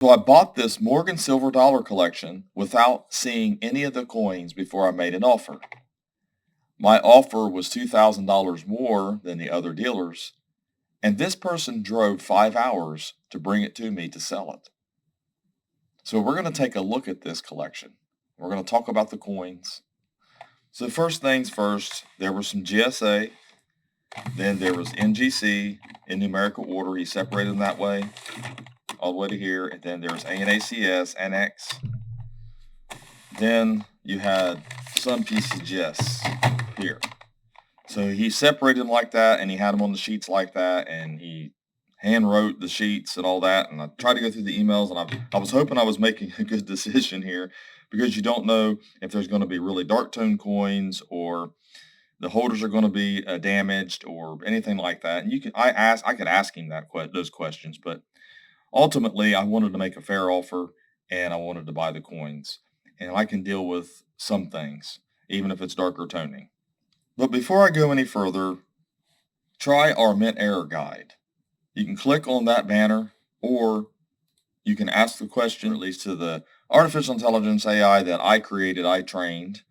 So I bought this Morgan Silver Dollar Collection without seeing any of the coins before I made an offer. My offer was $2,000 more than the other dealers, and this person drove 5 hours to bring it to me to sell it. So we're going to take a look at this collection. We're going to talk about the coins. So first things first, there was some GSA, then there was NGC in numerical order. He separated them that way, all the way to here, and then there's ANACS, Annex. Then you had some PCGS here. So he separated them like that, and he had them on the sheets like that, and he hand wrote the sheets and all that. And I tried to go through the emails, and I was hoping I was making a good decision here, because you don't know if there's going to be really dark tone coins, or the holders are going to be damaged, or anything like that. And I could ask him those questions, but ultimately I wanted to make a fair offer, and I wanted to buy the coins, and I can deal with some things, even if it's darker toning. But before I go any further, try our Mint Error Guide. You can click on that banner, or you can ask the question, or at least to the artificial intelligence AI that I created, I trained,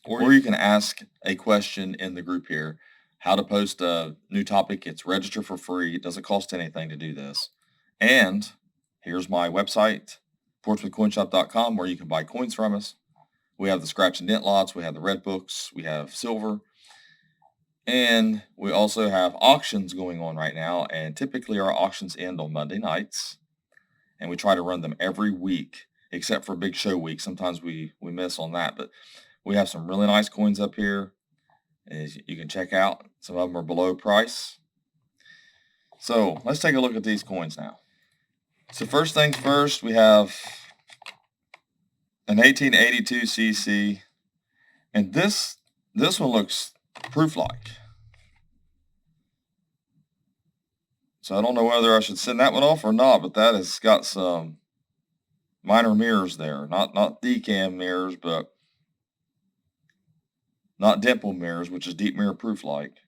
or you can ask a question in the group here, how to post a new topic. It's register for free. It doesn't cost anything to do this. And here's my website, portsmouthcoinshop.com, where you can buy coins from us. We have the scratch and dent lots. We have the red books. We have silver. And we also have auctions going on right now. And typically our auctions end on Monday nights. And we try to run them every week, except for big show week. Sometimes we miss on that. But we have some really nice coins up here, as you can check out. Some of them are below price. So let's take a look at these coins now. So first things first, we have an 1882 CC, and this one looks proof-like. So I don't know whether I should send that one off or not, but that has got some minor mirrors there. Not decam mirrors, but not dimple mirrors, which is deep mirror proof-like.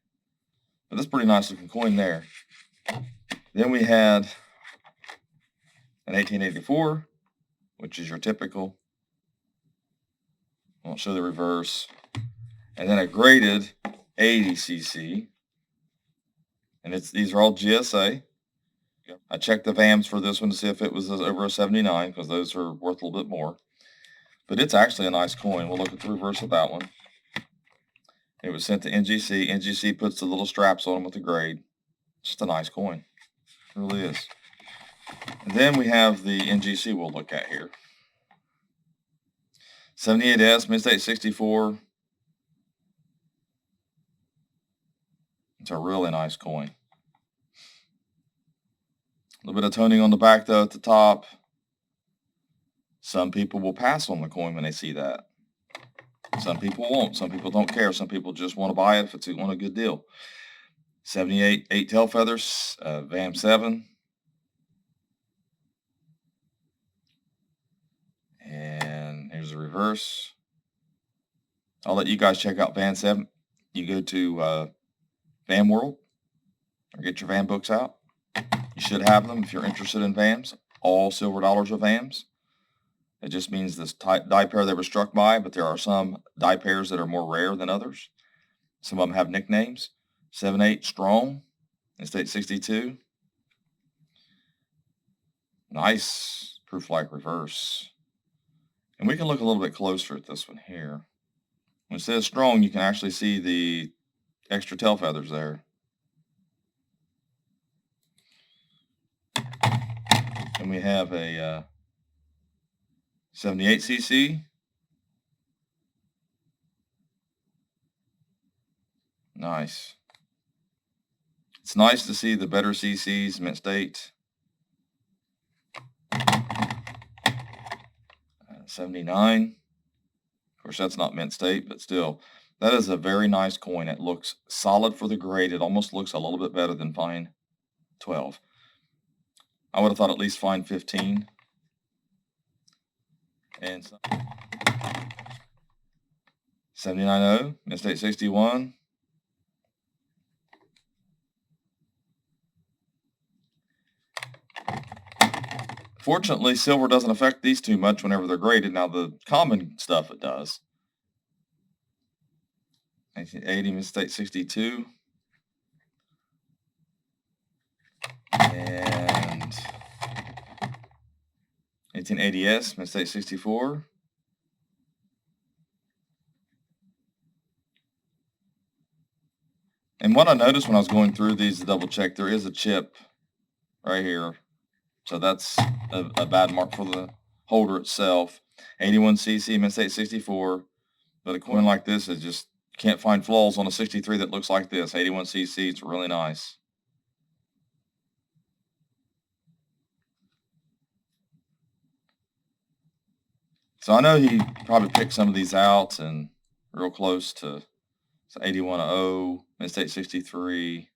But that's a pretty nice looking coin there. Then we had an 1884, which is your typical. I won't show the reverse. And then a graded 80cc. And these are all GSA. I checked the VAMs for this one to see if it was over a 79, because those are worth a little bit more. But it's actually a nice coin. We'll look at the reverse of that one. It was sent to NGC. NGC puts the little straps on them with the grade. Just a nice coin. It really is. And then we have the NGC we'll look at here. 78S, Mint-State 64. It's a really nice coin. A little bit of toning on the back, though, at the top. Some people will pass on the coin when they see that. Some people won't. Some people don't care. Some people just want to buy it if it's on a good deal. 78, 8 tail feathers, VAM 7. And here's the reverse. I'll let you guys check out VAM 7. You go to VAM World, or get your VAM books out. You should have them if you're interested in VAMs. All silver dollars are VAMs. It just means this die pair they were struck by, but there are some die pairs that are more rare than others. Some of them have nicknames. 7-8 Strong, Mint-State 62. Nice proof-like reverse. And we can look a little bit closer at this one here. When it says Strong, you can actually see the extra tail feathers there. And we have a 78cc. Nice. It's nice to see the better CCs, Mint-State. 79. Of course, that's not Mint-State, but still, that is a very nice coin. It looks solid for the grade. It almost looks a little bit better than Fine 12. I would have thought at least Fine 15. And 79.0, Mint-State 61. Fortunately, silver doesn't affect these too much whenever they're graded. Now, the common stuff it does. 1980 Mid-State 62. And 1880S Mid-State 64. And what I noticed when I was going through these to double check, there is a chip right here. So that's a bad mark for the holder itself. 81cc Mid-State 64. But a coin like this is just, can't find flaws on a 63 that looks like this. 81cc, it's really nice. So I know he probably picked some of these out and real close to 8100, Mid-State 63.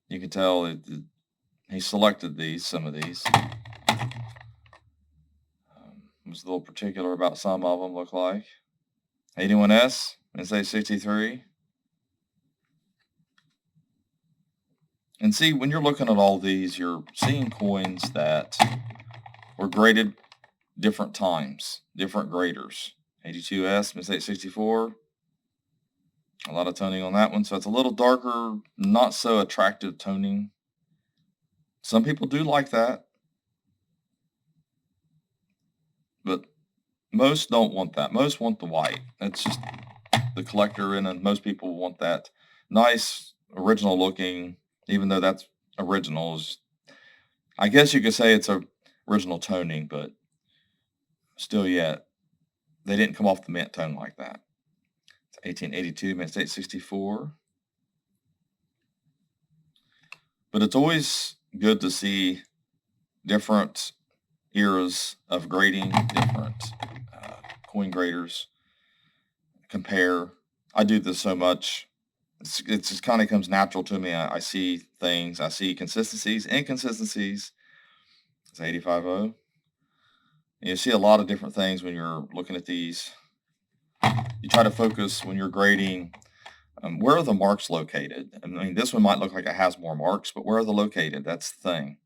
You can tell he selected some of these. Was a little particular about some of them, look like. 81S, Mid-State 63. And see, when you're looking at all these, you're seeing coins that were graded different times, different graders. 82S, Mid-State 64. A lot of toning on that one. So it's a little darker, not so attractive toning. Some people do like that. But most don't want that. Most want the white. That's just the collector in, and most people want that nice, original looking, even though that's originals. I guess you could say it's a original toning, but still yet, they didn't come off the mint tone like that. It's 1882 Mid-State 64. But it's always good to see different eras of grading, different coin graders, compare. I do this so much. It just kind of comes natural to me. I see things. I see consistencies, inconsistencies. It's 850. You see a lot of different things when you're looking at these. You try to focus when you're grading. Where are the marks located? I mean, this one might look like it has more marks, but where are they located? That's the thing.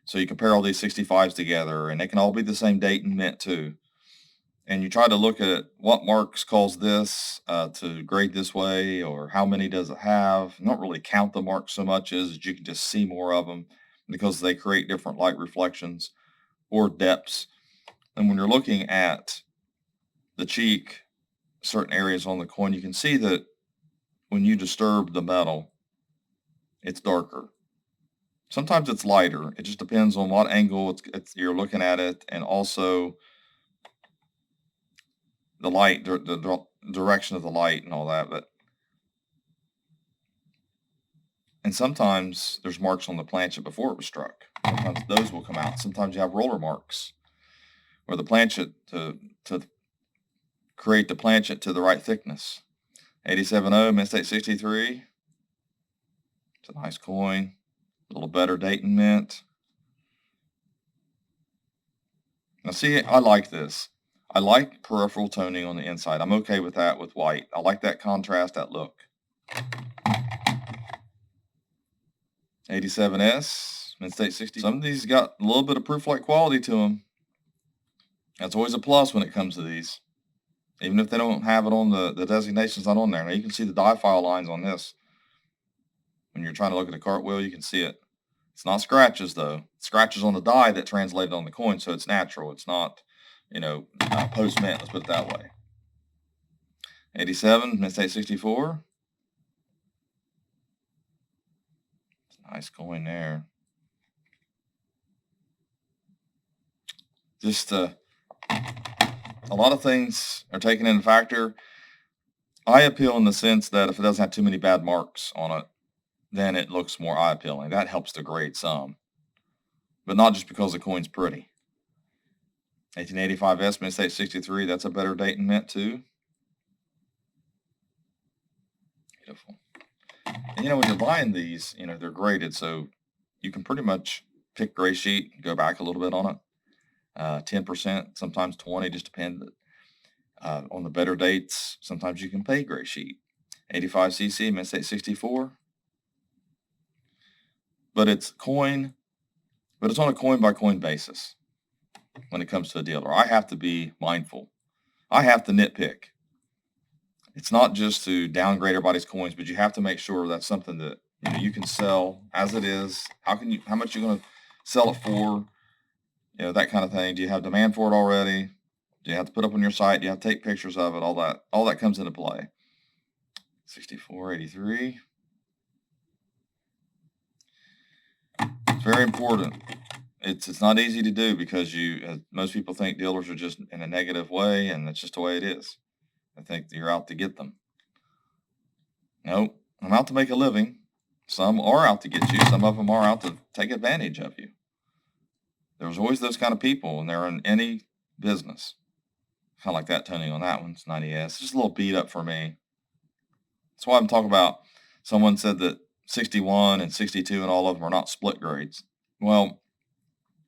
So you compare all these 65s together, and they can all be the same date and mint too. And you try to look at what marks cause this to grade this way, or how many does it have. Not really count the marks so much as you can just see more of them because they create different light reflections or depths. And when you're looking at the cheek, certain areas on the coin, you can see that when you disturb the metal, it's darker. Sometimes it's lighter. It just depends on what angle you're looking at it, and also the light, the direction of the light and all that. And sometimes there's marks on the planchet before it was struck. Sometimes those will come out. Sometimes you have roller marks where the planchet to create the planchet to the right thickness. 870 Mid-State 63. It's a nice coin. A little better date and mint. Now see, I like this. I like peripheral toning on the inside. I'm okay with that with white. I like that contrast, that look. 87S, Mid-State 60. Some of these got a little bit of proof-like quality to them. That's always a plus when it comes to these. Even if they don't have it on the designation's not on there. Now you can see the die file lines on this. When you're trying to look at a cartwheel, you can see it. It's not scratches though. Scratches on the die that translated on the coin, so it's natural. It's not, post-mint, let's put it that way. 87, Mid-State 64. Nice coin there. Just a lot of things are taken into factor. Eye appeal in the sense that if it doesn't have too many bad marks on it, then it looks more eye appealing. That helps to grade some, but not just because the coin's pretty. 1885S Mid-State 63. That's a better date and mint too. Beautiful. And when you're buying these, they're graded, so you can pretty much pick gray sheet, go back a little bit on it. 10%, sometimes 20, just depends. On the better dates, sometimes you can pay gray sheet. 85cc Mid-State 64. but it's on a coin by coin basis when it comes to a dealer. I have to be mindful. I have to nitpick. It's not just to downgrade everybody's coins, but you have to make sure that's something that you can sell as it is. How much you're going to sell it for? That kind of thing. Do you have demand for it already? Do you have to put up on your site? Do you have to take pictures of it? All that comes into play. 64.83. It's very important. It's not easy to do because most people think dealers are just in a negative way, and that's just the way it is. I think you're out to get them. No, I'm out to make a living. Some are out to get you. Some of them are out to take advantage of you. There's always those kind of people, and they're in any business. Kind of like that tuning on that one. It's 90S. It's just a little beat up for me. That's why I'm talking about. Someone said that 61 and 62 and all of them are not split grades. Well,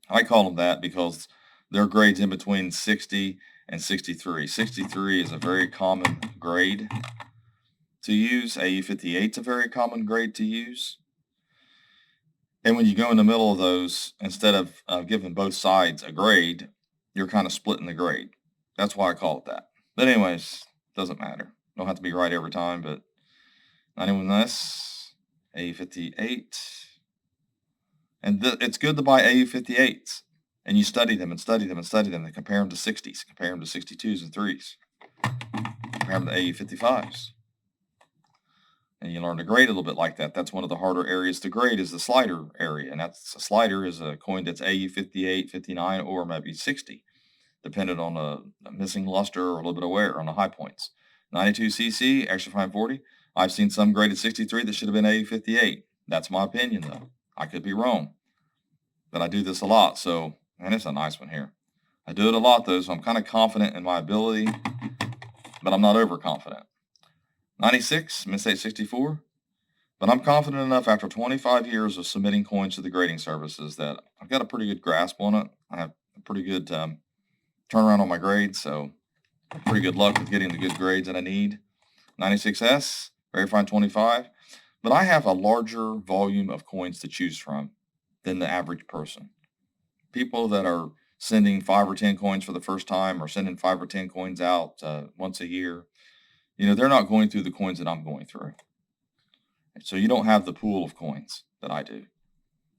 I call them that because they're grades in between 60 and 63. 63 is a very common grade to use. AE58 is a very common grade to use. And when you go in the middle of those, instead of giving both sides a grade, you're kind of splitting the grade. That's why I call it that. But anyways, doesn't matter. Don't have to be right every time, but 91S, AE58. And it's good to buy AE58s. And you study them and study them and study them and compare them to 60s, compare them to 62s and 3s, compare them to AE55s. And you learn to grade a little bit like that. That's one of the harder areas to grade is the slider area. And a slider is a coin that's AE58, 59, or maybe 60, depending on a missing luster or a little bit of wear on the high points. 92cc, extra fine 40. I've seen some graded 63 that should have been AE58. That's my opinion, though. I could be wrong. But I do this a lot, so, and it's a nice one here. I do it a lot, though, so I'm kind of confident in my ability, but I'm not overconfident. 96, Miss 864. But I'm confident enough after 25 years of submitting coins to the grading services that I've got a pretty good grasp on it. I have a pretty good turnaround on my grades, so pretty good luck with getting the good grades that I need. 96S, very fine 25. But I have a larger volume of coins to choose from than the average person. People that are sending 5 or 10 coins for the first time or sending 5 or 10 coins out once a year, they're not going through the coins that I'm going through. So you don't have the pool of coins that I do.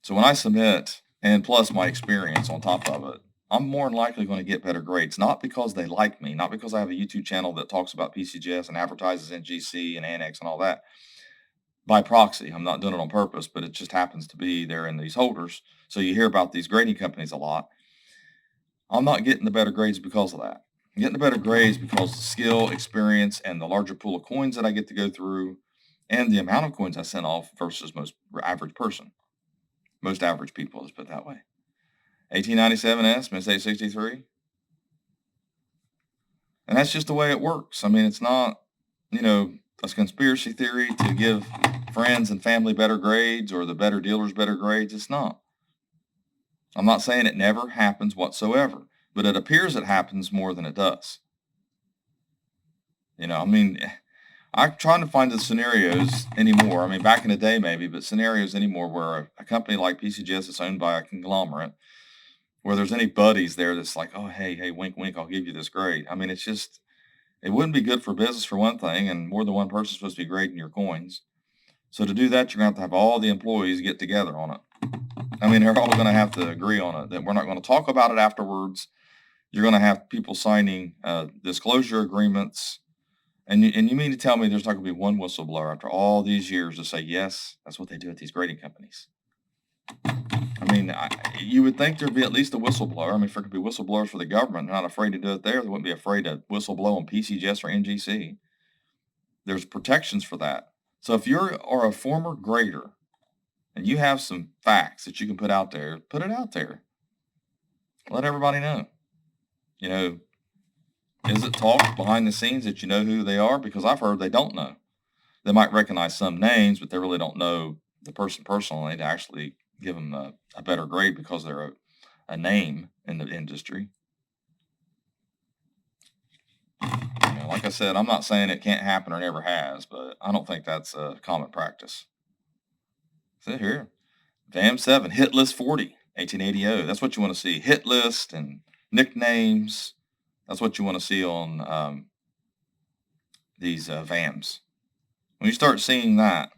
So when I submit, and plus my experience on top of it, I'm more than likely going to get better grades, not because they like me, not because I have a YouTube channel that talks about PCGS and advertises NGC and Annex and all that. By proxy, I'm not doing it on purpose, but it just happens to be there in these holders. So you hear about these grading companies a lot. I'm not getting the better grades because of that. I'm getting the better grades because of the skill, experience, and the larger pool of coins that I get to go through and the amount of coins I sent off versus most average person. Most average people, let's put it that way. 1897S, Miss 863. And that's just the way it works. I mean, it's not, a conspiracy theory to give friends and family better grades or the better dealers better grades. It's not. I'm not saying it never happens whatsoever, but it appears it happens more than it does. I'm trying to find the scenarios anymore. I mean, back in the day maybe, but scenarios anymore where a company like PCGS is owned by a conglomerate, where there's any buddies there that's like, oh, hey, wink, wink, I'll give you this grade. I mean, it's just, it wouldn't be good for business for one thing, and more than one person is supposed to be grading your coins. So to do that, you're going to have all the employees get together on it. I mean, they're all going to have to agree on it, that we're not going to talk about it afterwards. You're going to have people signing disclosure agreements. And you mean to tell me there's not going to be one whistleblower after all these years to say, yes, that's what they do at these grading companies? I mean, you would think there'd be at least a whistleblower. I mean, if there could be whistleblowers for the government, they're not afraid to do it there. They wouldn't be afraid to whistleblow on PCGS or NGC. There's protections for that. So if you are a former grader and you have some facts that you can put out there, put it out there. Let everybody know. Is it talk behind the scenes that you know who they are? Because I've heard they don't know. They might recognize some names, but they really don't know the person personally to actually give them a better grade because they're a name in the industry. Like I said, I'm not saying it can't happen or never has, but I don't think that's a common practice. See here, VAM 7, hit list 40, 1880. That's what you want to see. Hit list and nicknames. That's what you want to see on these VAMs. When you start seeing that,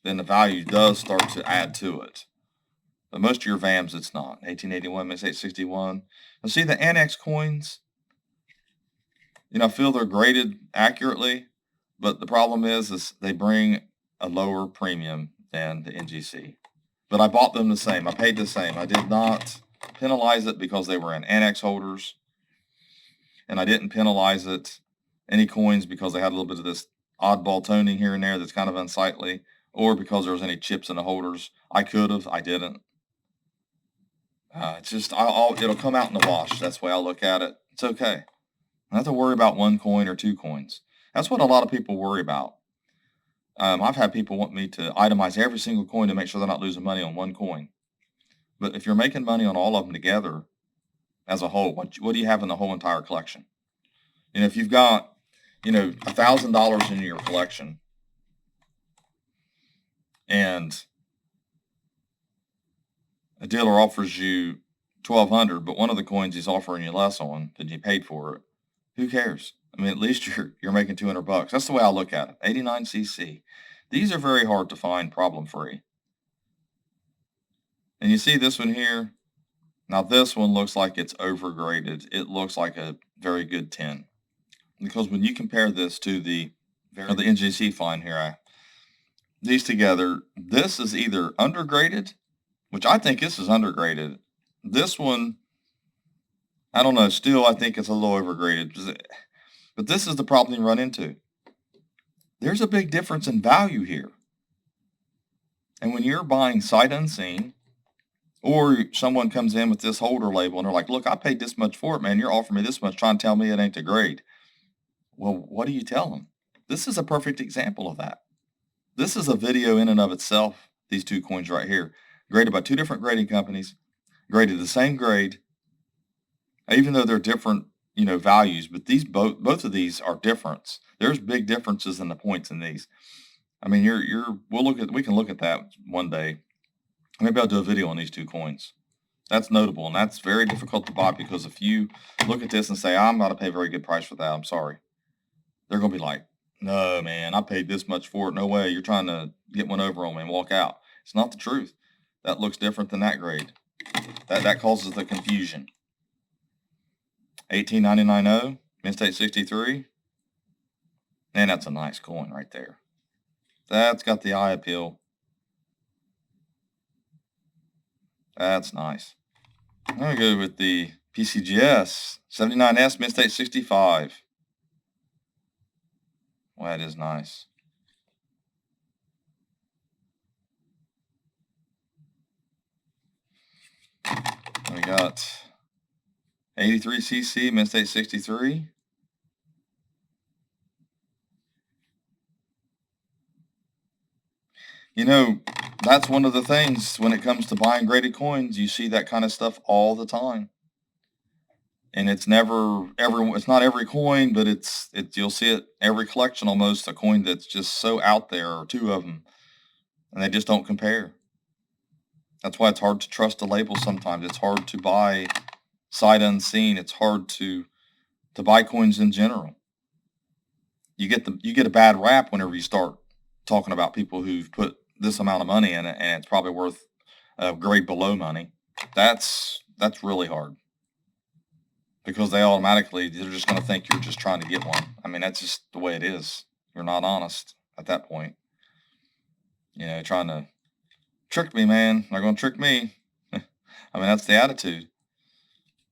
then the value does start to add to it. But most of your VAMs, it's not. 1881, Mint State 61. Now see the Annex coins? I feel they're graded accurately, but the problem is they bring a lower premium than the NGC. But I bought them the same. I paid the same. I did not penalize it because they were in Annex holders. And I didn't penalize any coins because they had a little bit of this oddball toning here and there that's kind of unsightly, or because there was any chips in the holders. I could have. I didn't. It's just, it'll come out in the wash. That's the way I look at it. It's okay. I don't have to worry about one coin or two coins. That's what a lot of people worry about. I've had people want me to itemize every single coin to make sure they're not losing money on one coin. But if you're making money on all of them together as a whole, what do you have in the whole entire collection? If you've got, $1,000 in your collection and a dealer offers you $1,200, but one of the coins he's offering you less on than you paid for it, who cares? At least you're making $200. That's the way I look at it. 89cc. These are very hard to find problem-free. And you see this one here. Now this one looks like it's overgraded. It looks like a very good 10. Because when you compare this to the NGC fine here, these together, this is either undergraded, which I think this is undergraded. This one, I don't know, still I think it's a little overgraded. But this is the problem you run into. There's a big difference in value here. And when you're buying sight unseen, or someone comes in with this holder label and they're like, look, I paid this much for it, man. You're offering me this much, trying to tell me it ain't the grade. Well, what do you tell them? This is a perfect example of that. This is a video in and of itself, these two coins right here, graded by two different grading companies, graded the same grade, even though they're different, values, but these both of these are different. There's big differences in the points in these. We can look at that one day. Maybe I'll do a video on these two coins. That's notable, and that's very difficult to buy because if you look at this and say, I'm not going to pay a very good price for that, I'm sorry. They're going to be like, no, man, I paid this much for it. No way. You're trying to get one over on me and walk out. It's not the truth. That looks different than that grade. That causes the confusion. 18990, Mint State 63. Man, that's a nice coin right there. That's got the eye appeal. That's nice. I'm going to go with the PCGS 79S, Mint State 65. Well, that is nice. We got 83cc, Mint State 63. That's one of the things when it comes to buying graded coins, you see that kind of stuff all the time. And it's not every coin, but you'll see it every collection almost, a coin that's just so out there, or two of them, and they just don't compare. That's why it's hard to trust a label sometimes. It's hard to buy sight unseen. It's hard to buy coins in general. You get a bad rap whenever you start talking about people who've put this amount of money in it and it's probably worth a grade below money. That's really hard because they're just going to think you're just trying to get one. That's just the way it is. You're not honest at that point. Trying to trick me, man. They're going to trick me. That's the attitude.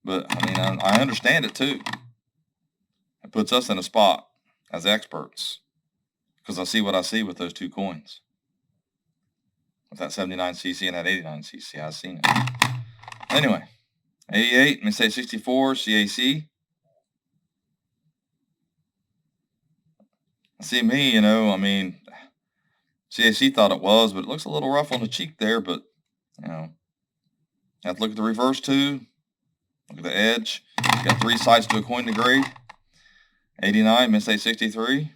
But I understand it too. It puts us in a spot as experts because I see what I see with those two coins. With that 79cc and that 89cc, I've seen it. Anyway, 88, Mint State 64, CAC. See me, CAC thought it was, but it looks a little rough on the cheek there, but, have to look at the reverse too. Look at the edge. Got three sides to a coin to grade. 89, Mint State 63.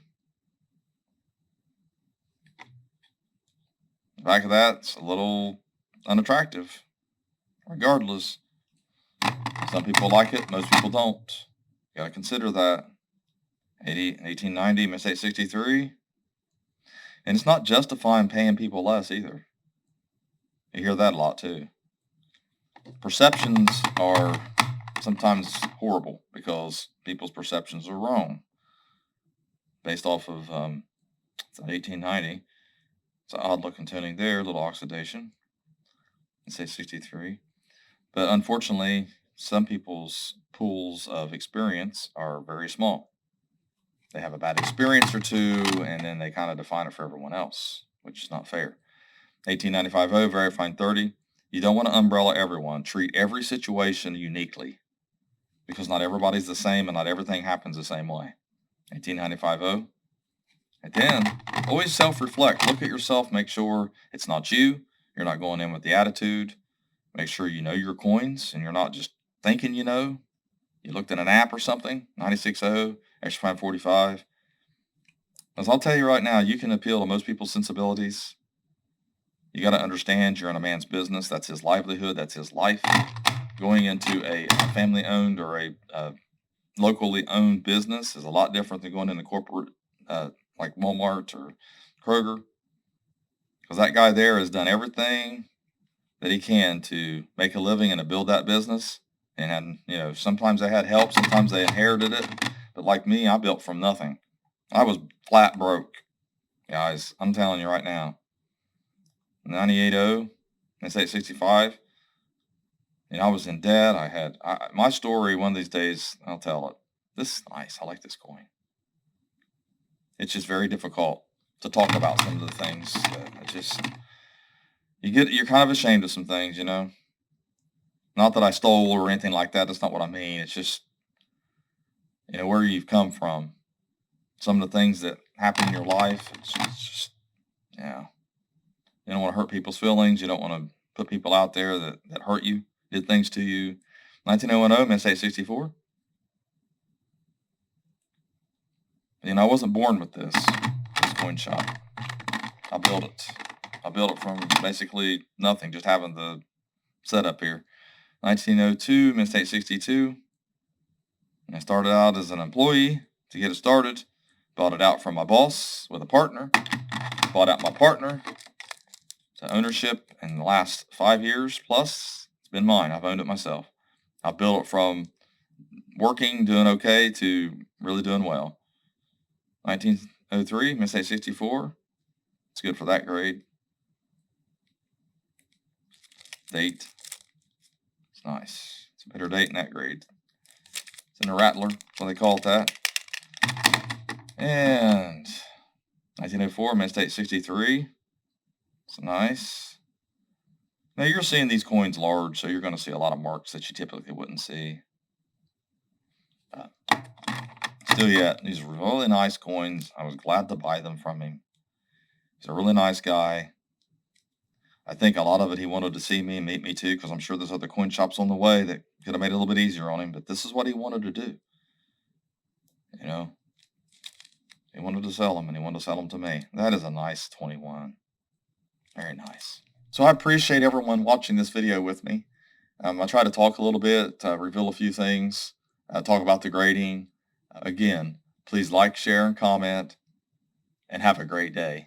Back of that's a little unattractive. Regardless, some people like it, most people don't. You gotta consider that. 1890, Miss 863. And it's not justifying paying people less either. You hear that a lot too. Perceptions are sometimes horrible because people's perceptions are wrong. Based off of 1890. It's an odd looking tuning there, a little oxidation. Let's say 63. But unfortunately, some people's pools of experience are very small. They have a bad experience or two, and then they kind of define it for everyone else, which is not fair. 1895 very fine 30. You don't want to umbrella everyone. Treat every situation uniquely because not everybody's the same and not everything happens the same way. 1895 And then always self-reflect. Look at yourself. Make sure it's not you. You're not going in with the attitude. Make sure you know your coins and you're not just thinking you know. You looked at an app or something. 96.0, extra fine 45. As I'll tell you right now, you can appeal to most people's sensibilities. You got to understand you're in a man's business. That's his livelihood. That's his life. Going into a family-owned or a locally owned business is a lot different than going into corporate like Walmart or Kroger. Because that guy there has done everything that he can to make a living and to build that business. And, sometimes they had help. Sometimes they inherited it. But like me, I built from nothing. I was flat broke, guys. I'm telling you right now. 98.0, it's 865. I was in debt. My story one of these days, I'll tell it. This is nice. I like this coin. It's just very difficult to talk about some of the things that you're kind of ashamed of some things, Not that I stole or anything like that. That's not what I mean. It's just, where you've come from. Some of the things that happen in your life. It's just, yeah. You don't want to hurt people's feelings. You don't want to put people out there that hurt you, did things to you. 1910, Miss 864. I wasn't born with this coin shop. I built it. I built it from basically nothing, just having the setup here. 1902, Miss 862. I started out as an employee to get it started. Bought it out from my boss with a partner. Bought out my partner. To ownership in the last 5 years plus. It's been mine. I've owned it myself. I built it from working, doing okay, to really doing well. 1903, Miss 864. It's good for that grade. Date. It's nice. It's a better date in that grade. It's in a rattler. That's what they call it that. And 1904, Miss 863. It's nice. Now you're seeing these coins large, so you're going to see a lot of marks that you typically wouldn't see. Still yet, these are really nice coins. I was glad to buy them from him. He's a really nice guy. I think a lot of it he wanted to see me and meet me too, because I'm sure there's other coin shops on the way that could have made it a little bit easier on him, but this is what he wanted to do. He wanted to sell them, and he wanted to sell them to me. That is a nice 21. Very nice. So I appreciate everyone watching this video with me. I try to talk a little bit, reveal a few things, talk about the grading. Again, please like, share, and comment, and have a great day.